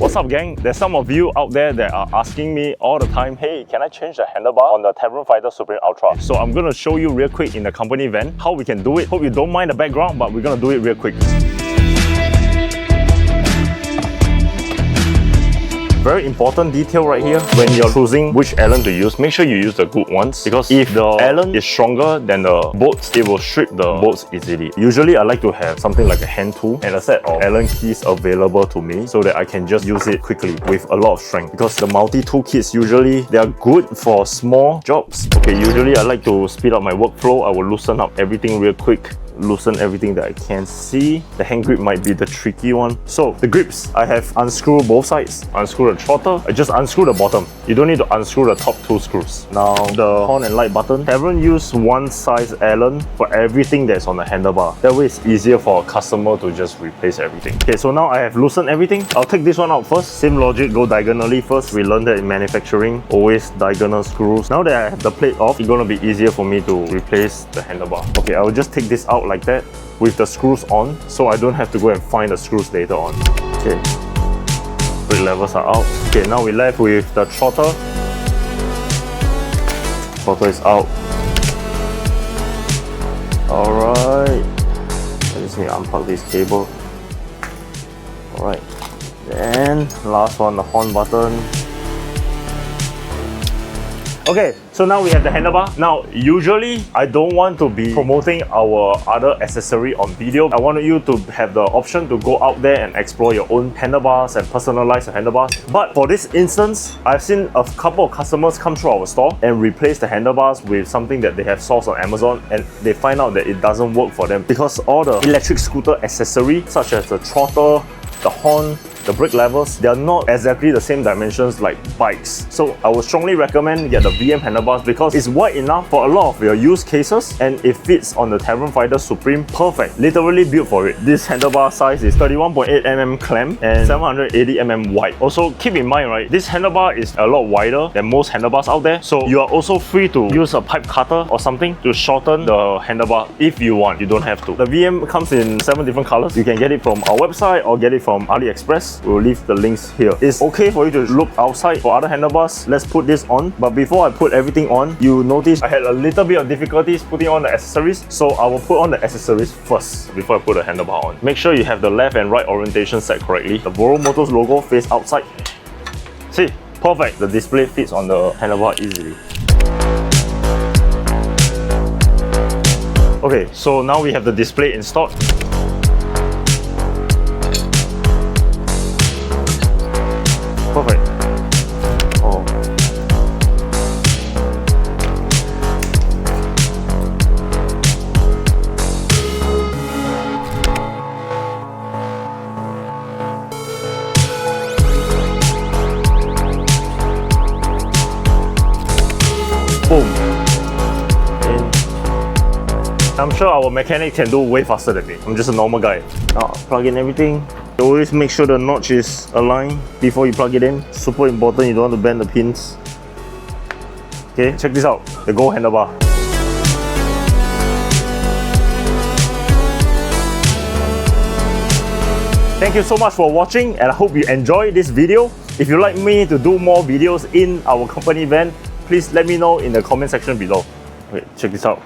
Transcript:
What's up, gang? There's some of you out there that are asking me all the time, hey, can I change the handlebar on the Tavern Fighter Supreme Ultra? So I'm gonna show you real quick in the company van how we can do it. Hope you don't mind the background, but we're gonna do it real quick. Very important detail right here. When you're choosing which Allen to use, make sure you use the good ones, because if the Allen is stronger than the bolts, it will strip the bolts easily. Usually I like to have something like a hand tool and a set of Allen keys available to me so that I can just use it quickly with a lot of strength, because the multi-tool kits usually they are good for small jobs. Okay, usually I like to speed up my workflow. I will loosen up everything real quick, loosen everything that I can see. The hand grip might be the tricky one. So the grips, I have unscrewed both sides, unscrew the throttle, I just unscrew the bottom. You don't need to unscrew the top two screws. Now the horn and light button, Tavern use one size Allen for everything that's on the handlebar. That way it's easier for a customer to just replace everything. Okay, so now I have loosened everything. I'll take this one out first. Same logic, go diagonally first. We learned that in manufacturing, always diagonal screws. Now that I have the plate off, it's gonna be easier for me to replace the handlebar. Okay, I will just take this out like that with the screws on, so I don't have to go and find the screws later on. Okay, brake levers are out. Okay, now we're left with the throttle. Throttle is out. Alright, I just need to unplug this cable. Alright, then last one, the horn button. Okay, so now we have the handlebar. Now, usually I don't want to be promoting our other accessory on video. I want you to have the option to go out there and explore your own handlebars and personalize your handlebars. But for this instance, I've seen a couple of customers come through our store and replace the handlebars with something that they have sourced on Amazon, and they find out that it doesn't work for them because all the electric scooter accessory, such as the throttle, the horn, the brake levers, they are not exactly the same dimensions like bikes. So I would strongly recommend get the VM handlebars because it's wide enough for a lot of your use cases and it fits on the Tavern Fighter Supreme perfect. Literally built for it. This handlebar size is 31.8 mm clamp and 780 mm wide. Also keep in mind, right, this handlebar is a lot wider than most handlebars out there. So you are also free to use a pipe cutter or something to shorten the handlebar if you want. You don't have to. The VM comes in 7 different colors. You can get it from our website or get it from AliExpress. We'll leave the links here. It's okay for you to look outside for other handlebars. Let's put this on. But before I put everything on, you notice I had a little bit of difficulties putting on the accessories. So I will put on the accessories first before I put the handlebar on. Make sure you have the left and right orientation set correctly. The VoroMotors logo face outside. See, perfect. The display fits on the handlebar easily. Okay, so now we have the display installed. Perfect. Oh. Boom. I'm sure our mechanic can do way faster than me. I'm just a normal guy. Now, plug in everything. Always make sure the notch is aligned before you plug it in. Super important, you don't want to bend the pins. Okay, check this out, the gold handlebar. Thank you so much for watching, and I hope you enjoyed this video. If you'd like me to do more videos in our company van, please let me know in the comment section below. Okay, check this out.